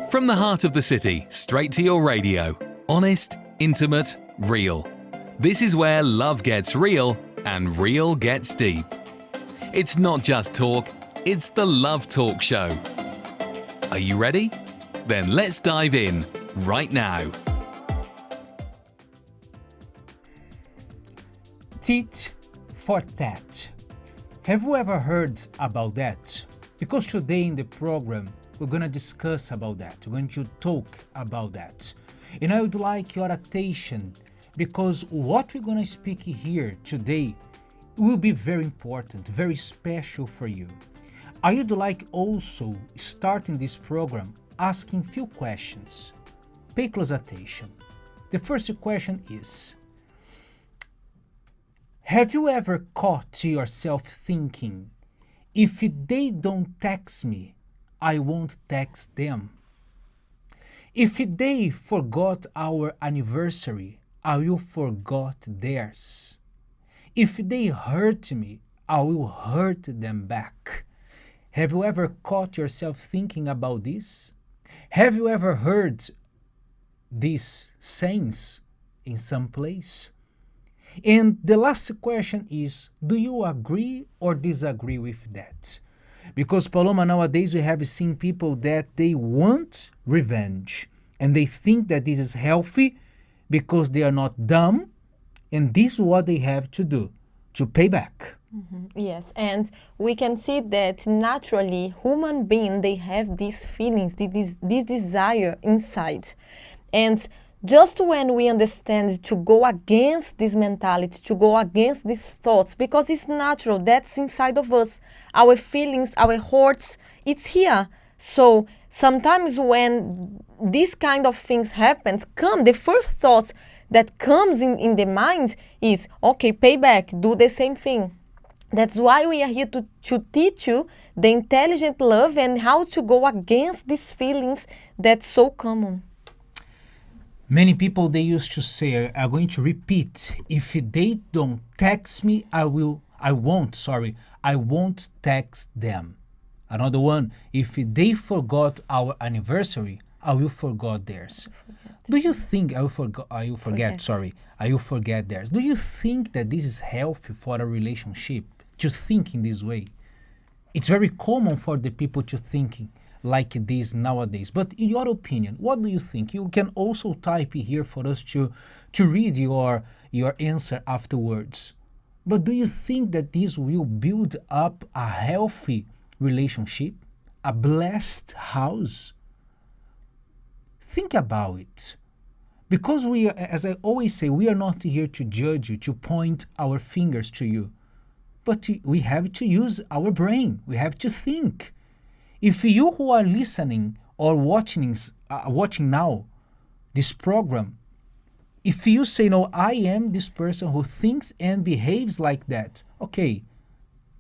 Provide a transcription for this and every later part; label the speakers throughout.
Speaker 1: From the heart of the city, straight to your radio. Honest, intimate, real. This is where love gets real and real gets deep. It's not just talk, it's the Love Talk Show. Are you ready? Then let's dive in right now.
Speaker 2: Tit for tat. Have you ever heard about that? Because today in the program, we're going to discuss about that. We're going to talk about that. And I would like your attention because what we're going to speak here today will be very important, very special for you. I would like also starting this program asking few questions. Pay close attention. The first question is, have you ever caught yourself thinking, if they don't text me, I won't text them? If they forgot our anniversary, I will forget theirs. If they hurt me, I will hurt them back. Have you ever caught yourself thinking about this? Have you ever heard these sayings in some place? And the last question is, do you agree or disagree with that? Because Paloma, nowadays we have seen people that they want revenge and they think that this is healthy because they are not dumb and this is what they have to do, to pay back.
Speaker 3: Yes, and we can see that naturally human beings, they have these feelings, this desire inside. And just when we understand to go against this mentality, to go against these thoughts, because it's natural, that's inside of us. Our feelings, our hurts, it's here. So sometimes when this kind of things happens, the first thought that comes in the mind is, okay, pay back, do the same thing. That's why we are here to teach you the intelligent love and how to go against these feelings that's so common.
Speaker 2: Many people, they used to say, are going to repeat, if they don't text me, I won't text them. Another one, if they forgot our anniversary, I will forget theirs. Do you think, I will forget theirs. Do you think that this is healthy for a relationship, to think in this way? It's very common for the people to think like this nowadays. But in your opinion, what do you think? You can also type here for us to read your answer afterwards. But do you think that this will build up a healthy relationship, a blessed house? Think about it. Because we, as I always say, we are not here to judge you, to point our fingers to you. But we have to use our brain. We have to think. If you who are listening or watching now this program, if you say, no, I am this person who thinks and behaves like that, okay,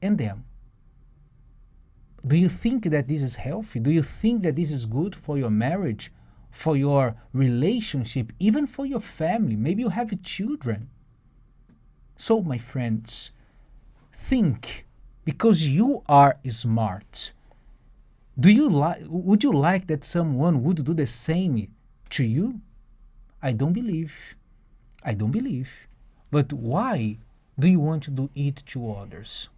Speaker 2: and them. Do you think that this is healthy? Do you think that this is good for your marriage, for your relationship, even for your family? Maybe you have children. So, my friends, think, because you are smart. Would you like that someone would do the same to you? I don't believe. But why do you want to do it to others?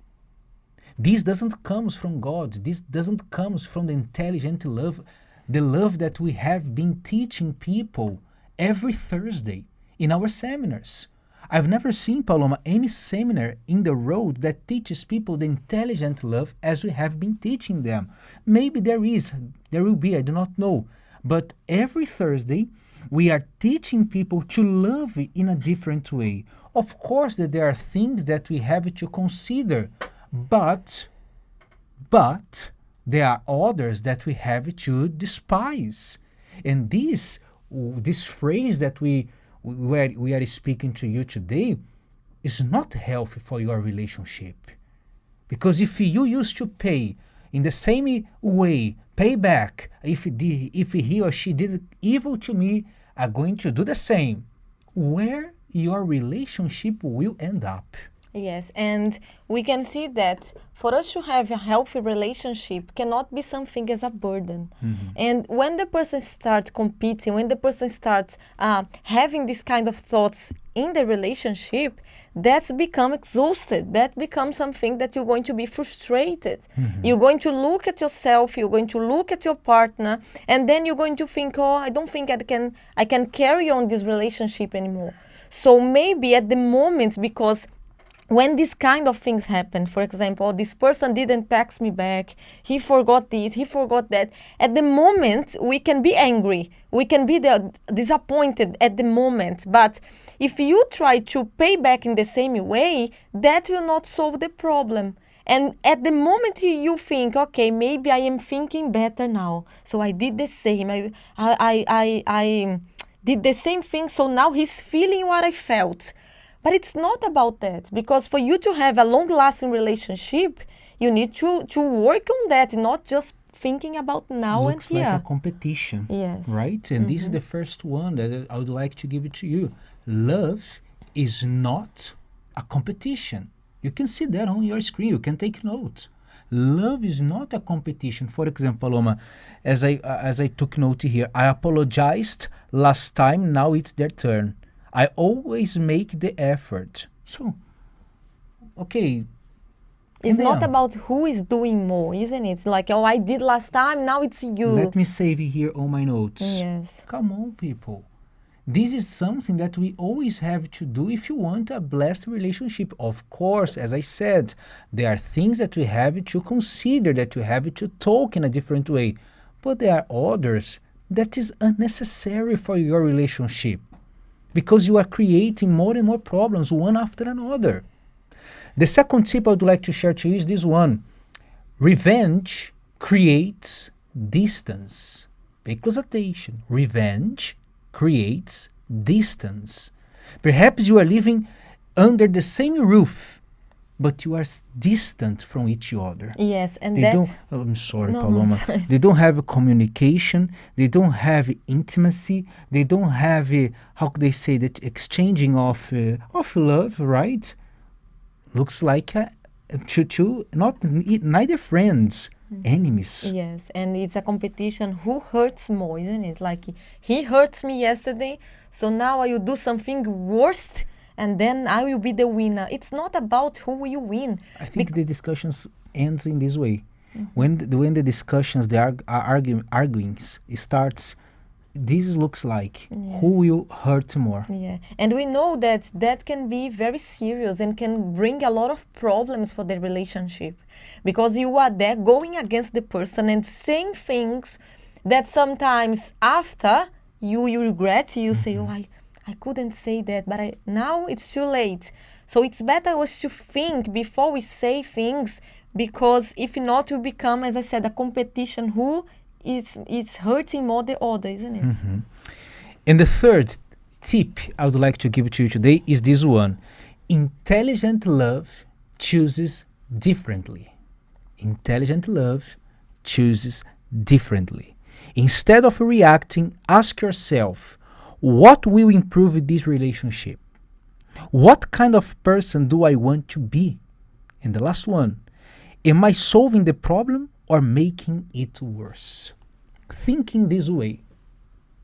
Speaker 2: This doesn't come from God. This doesn't come from the intelligent love, the love that we have been teaching people every Thursday in our seminars. I've never seen, Paloma, any seminar in the road that teaches people the intelligent love as we have been teaching them. Maybe there will be, I do not know. But every Thursday, we are teaching people to love in a different way. Of course that there are things that we have to consider, but there are others that we have to despise. And this phrase that we are speaking to you today is not healthy for your relationship. Because if you used to pay in the same way, pay back, if he or she did evil to me, are going to do the same, where your relationship will end up.
Speaker 3: Yes, and we can see that for us to have a healthy relationship cannot be something as a burden. And when the person starts competing, when the person starts having this kind of thoughts in the relationship, that's become exhausted. That becomes something that you're going to be frustrated. You're going to look at yourself, you're going to look at your partner, and then you're going to think, oh, I don't think I can carry on this relationship anymore. So maybe at the moment, because when these kind of things happen, for example, this person didn't text me back, he forgot this, he forgot that. At the moment, we can be angry, we can be disappointed at the moment. But if you try to pay back in the same way, that will not solve the problem. And at the moment you think, okay, maybe I am thinking better now, so I did the same. I did the same thing, so now he's feeling what I felt. But it's not about that, because for you to have a long-lasting relationship, you need to work on that, not just thinking about now
Speaker 2: Looks
Speaker 3: and here.
Speaker 2: like a competition,
Speaker 3: Yes.
Speaker 2: right? And this is the first one that I would like to give it to you. Love is not a competition. You can see that on your screen. You can take notes. Love is not a competition. For example, Paloma, as I took note here, I apologized last time. Now it's their turn. I always make the effort. So, okay.
Speaker 3: It's
Speaker 2: and
Speaker 3: not
Speaker 2: then,
Speaker 3: about who is doing more, isn't it? It's like, oh, I did last time, now it's you.
Speaker 2: let me save it here on my notes.
Speaker 3: Yes.
Speaker 2: Come on, people. This is something that we always have to do if you want a blessed relationship. Of course, as I said, there are things that we have to consider, that we have to talk in a different way. But there are others that is unnecessary for your relationship, because you are creating more and more problems one after another. The second tip I would like to share to you is this one. Revenge creates distance. Pay close attention. Revenge creates distance. Perhaps you are living under the same roof, but you are distant from each other.
Speaker 3: Yes, and
Speaker 2: They don't.
Speaker 3: that's
Speaker 2: Oh, I'm sorry,
Speaker 3: No, no,
Speaker 2: Paloma.
Speaker 3: it's fine.
Speaker 2: They don't have a communication. They don't have intimacy. They don't have how could they say that, exchanging of love, right? Looks like neither friends, enemies.
Speaker 3: Yes, and it's a competition who hurts more, isn't it? Like, he hurts me yesterday, so now I will do something worse, and then I will be the winner. It's not about who will win.
Speaker 2: I think the discussions end in this way. When the discussions, the arguings starts, this looks like who will hurt more.
Speaker 3: Yeah, and we know that that can be very serious and can bring a lot of problems for the relationship, because you are there going against the person and saying things that sometimes after you regret. You say, oh, I couldn't say that, but now it's too late. So it's better us to think before we say things, because if not, we become, as I said, a competition who is hurting more the other, isn't it?
Speaker 2: And the third tip I would like to give to you today is this one. Intelligent love chooses differently. Intelligent love chooses differently. Instead of reacting, ask yourself, what will improve this relationship? What kind of person do I want to be? And the last one, am I solving the problem or making it worse? Thinking this way,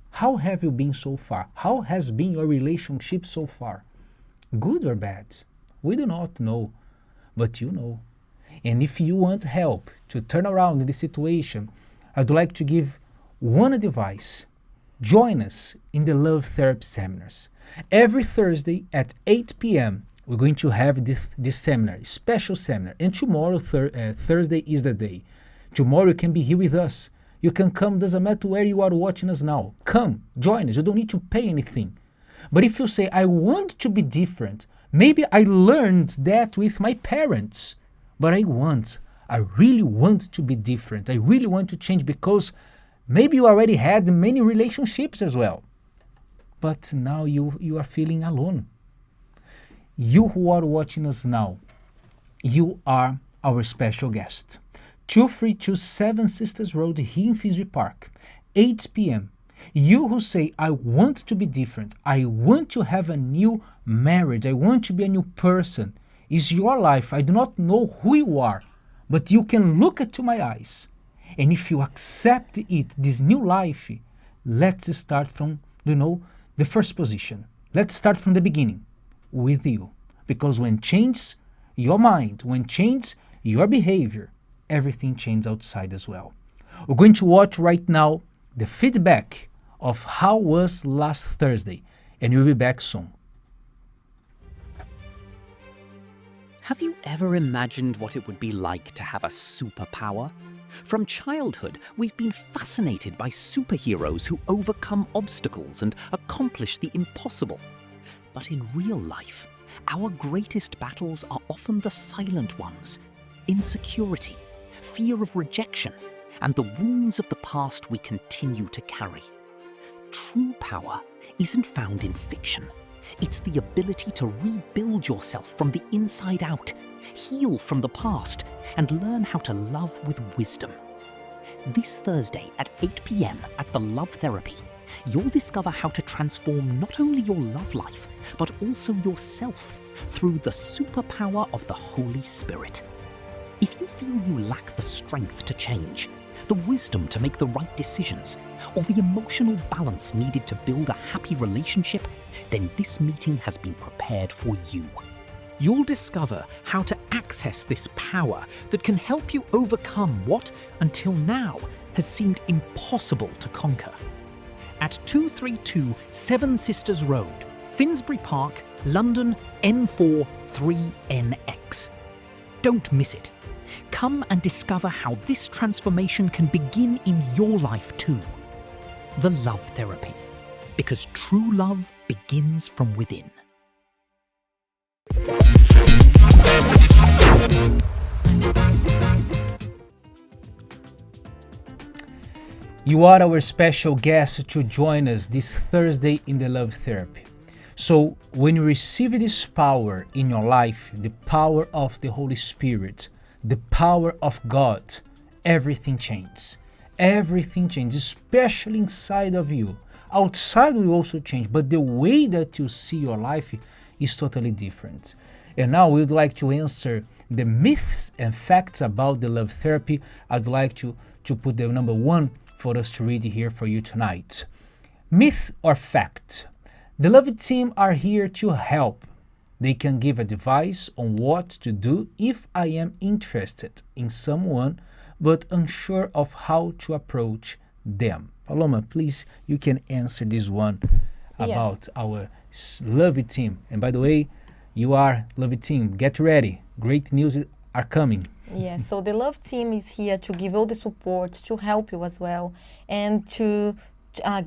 Speaker 2: how have you been so far? How has been your relationship so far? Good or bad? We do not know, but you know. And if you want help to turn around in the situation, I'd like to give one advice. Join us in the Love Therapy Seminars. Every Thursday at 8 p.m., we're going to have this seminar, special seminar. And tomorrow, Thursday, is the day. Tomorrow you can be here with us. You can come, doesn't matter where you are watching us now. Come, join us. You don't need to pay anything. But if you say, I want to be different, maybe I learned that with my parents, but I really want to be different. I really want to change, because maybe you already had many relationships as well. But now you are feeling alone. You who are watching us now, you are our special guest. 2327 Seven Sisters Road here in Finsbury Park, 8 p.m. You who say, I want to be different, I want to have a new marriage, I want to be a new person, It's your life. I do not know who you are, but you can look into my eyes. And if you accept it, this new life, let's start from, the first position. Let's start from the beginning with you. Because when change your mind, when change your behavior, everything changes outside as well. We're going to watch right now the feedback of how was last Thursday, and we'll be back soon.
Speaker 4: Have you ever imagined what it would be like to have a superpower? From childhood, we've been fascinated by superheroes who overcome obstacles and accomplish the impossible. But in real life, our greatest battles are often the silent ones: insecurity, fear of rejection, and the wounds of the past we continue to carry. True power isn't found in fiction. It's the ability to rebuild yourself from the inside out, heal from the past, and learn how to love with wisdom. This Thursday at 8 p.m. at The Love Therapy, you'll discover how to transform not only your love life, but also yourself through the superpower of the Holy Spirit. If you feel you lack the strength to change, the wisdom to make the right decisions, or the emotional balance needed to build a happy relationship, then this meeting has been prepared for you. You'll discover how to access this power that can help you overcome what, until now, has seemed impossible to conquer. At 232 Seven Sisters Road, Finsbury Park, London, N4 3NX. Don't miss it. Come and discover how this transformation can begin in your life too. The Love Therapy, because true love begins from within.
Speaker 2: You are our special guest to join us this Thursday in the Love Therapy. So when you receive this power in your life, the power of the Holy Spirit, the power of God, everything changes. Everything changes, especially inside of you. Outside will also change, but the way that you see your life is totally different. And now we would like to answer the myths and facts about the Love Therapy. I'd like to put the number one for us to read here for you tonight. Myth or fact? The Love team are here to help. They can give advice on what to do if I am interested in someone but unsure of how to approach them. Paloma, please, you can answer this one about our Love team. And by the way, you are Love team. Get ready. Great news are coming.
Speaker 3: Yes, so the Love team is here to give all the support, to help you as well, and to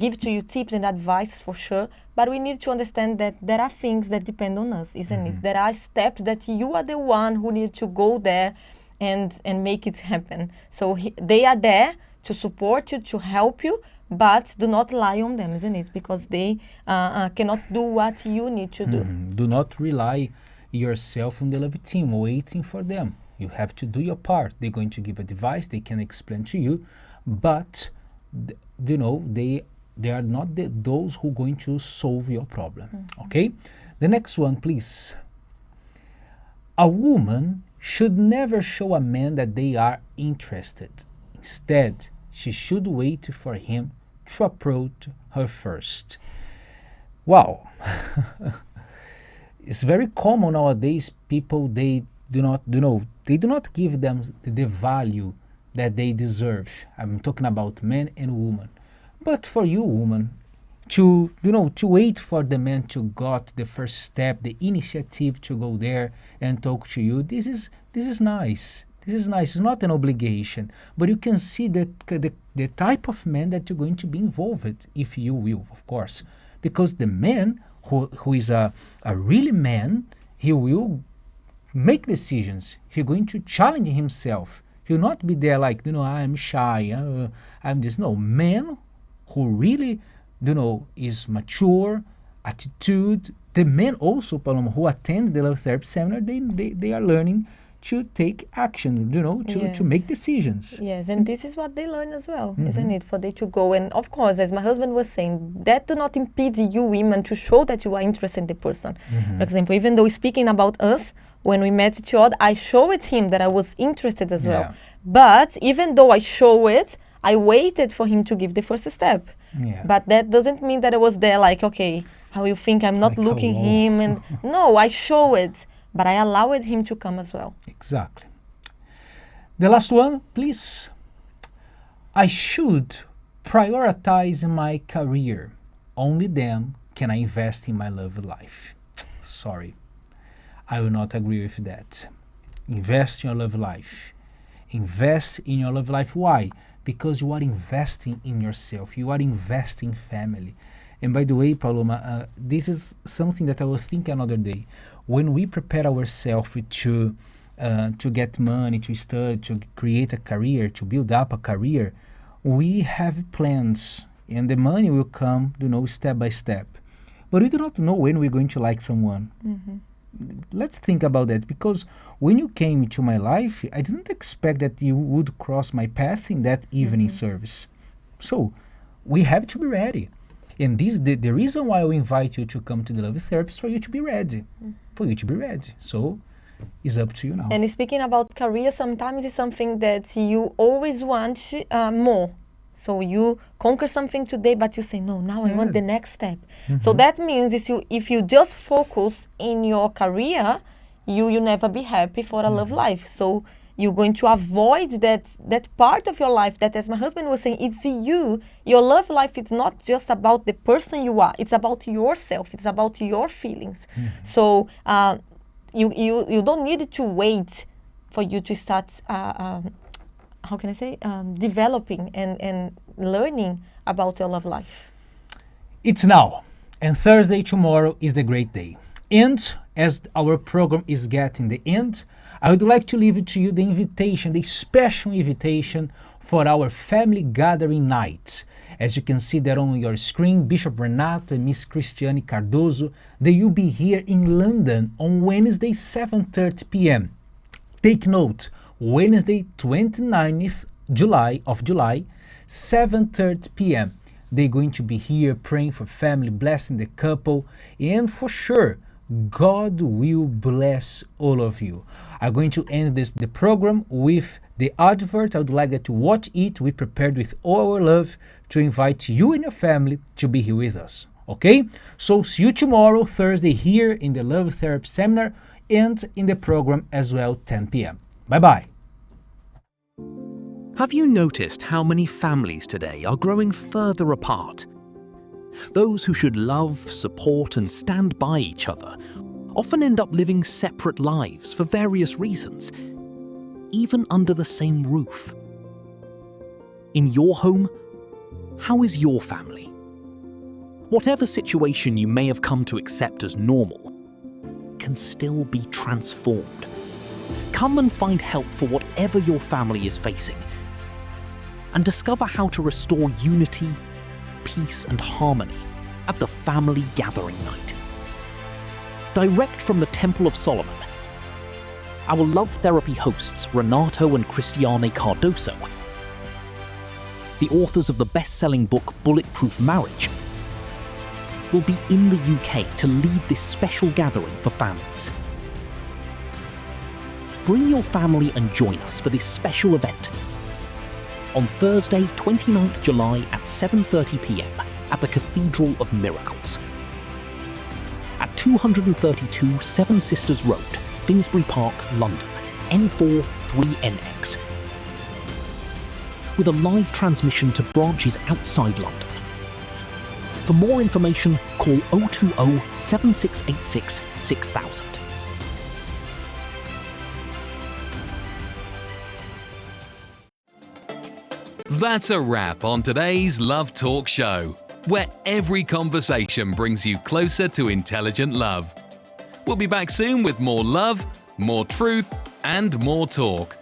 Speaker 3: give to you tips and advice for sure. But we need to understand that there are things that depend on us, isn't it? There are steps that you are the one who need to go there and make it happen. So they are there to support you, to help you, but do not rely on them, isn't it? Because they cannot do what you need to do.
Speaker 2: Do not rely yourself on the Love team, waiting for them. You have to do your part. They're going to give advice, they can explain to you, but they are not those who are going to solve your problem. Okay? The next one, please. A woman should never show a man that they are interested. Instead, she should wait for him to approach her first. Wow. It's very common nowadays. People, they do not give them the value that they deserve. I'm talking about men and women. But for you, woman, to wait for the man to got the first step, the initiative to go there and talk to you, this is nice. This is nice. It's not an obligation, but you can see that the type of man that you're going to be involved, if you will, of course, because the man who is a really man, he will make decisions. He's going to challenge himself. He'll not be there like, I'm shy, I'm this. No, man who really, is mature, attitude. The men also, Paloma, who attend the Love Therapy seminar, they are learning to take action, to make decisions.
Speaker 3: Yes, and this is what they learn as well, isn't it? For they to go. And of course, as my husband was saying, that do not impede you women to show that you are interested in the person. For example, even though speaking about us, when we met each other, I showed him that I was interested as well.
Speaker 2: Yeah.
Speaker 3: But even though I show it, I waited for him to give the first step.
Speaker 2: Yeah.
Speaker 3: But that doesn't mean that I was there like, okay, how you think I'm not
Speaker 2: Like,
Speaker 3: looking
Speaker 2: hello.
Speaker 3: him? And no, I show it, but I allowed him to come as well.
Speaker 2: Exactly. The last one, please. I should prioritize my career. Only then can I invest in my love life. Sorry, I will not agree with that. Invest in your love life. Invest in your love life. Why? Because you are investing in yourself. You are investing in family. And by the way, Paloma, this is something that I was thinking another day. When we prepare ourselves to get money, to study, to create a career, to build up a career, we have plans, and the money will come, step by step. But we do not know when we're going to like someone. Let's think about that, because when you came into my life, I didn't expect that you would cross my path in that evening service. So we have to be ready. And this the reason why we invite you to come to the Love Therapy is for you to be ready. For you to be ready. So it's up to you now.
Speaker 3: And speaking about career, sometimes it's something that you always want more. So you conquer something today, but you say, no, now I want the next step. So that means if you just focus in your career, you'll never be happy for a love life. So you're going to avoid that part of your life that, as my husband was saying, it's you. Your love life is not just about the person you are. It's about yourself. It's about your feelings. So you don't need to wait for you to start, how can I say, developing and learning about your love life.
Speaker 2: It's now, and Thursday tomorrow is the great day. And as our program is getting the end, I would like to leave it to you the invitation, the special invitation for our family gathering night. As you can see there on your screen, Bishop Renato and Miss Cristiane Cardoso, they will be here in London on Wednesday, 7:30 p.m. Take note, Wednesday, 29th July, 7:30 p.m. They're going to be here praying for family, blessing the couple, and for sure, God will bless all of you. I'm going to end the program with the advert. I would like you to watch it. We prepared with all our love to invite you and your family to be here with us. Okay? So see you tomorrow, Thursday, here in the Love Therapy Seminar and in the program as well, 10 p.m. Bye-bye.
Speaker 4: Have you noticed how many families today are growing further apart? Those who should love, support, and stand by each other often end up living separate lives for various reasons, even under the same roof. In your home, how is your family? Whatever situation you may have come to accept as normal can still be transformed. Come and find help for whatever your family is facing, and discover how to restore unity, peace, and harmony at the Family Gathering Night. Direct from the Temple of Solomon, our Love Therapy hosts Renato and Cristiane Cardoso, the authors of the best-selling book Bulletproof Marriage, will be in the UK to lead this special gathering for families. Bring your family and join us for this special event on Thursday, 29th July at 7:30 p.m. at the Cathedral of Miracles at 232 Seven Sisters Road, Finsbury Park, London, N4 3NX. With a live transmission to branches outside London. For more information, call 020 7686 6000.
Speaker 1: That's a wrap on today's Love Talk Show, where every conversation brings you closer to intelligent love. We'll be back soon with more love, more truth, and more talk.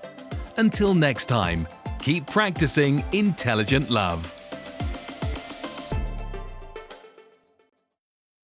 Speaker 1: Until next time, keep practicing intelligent love.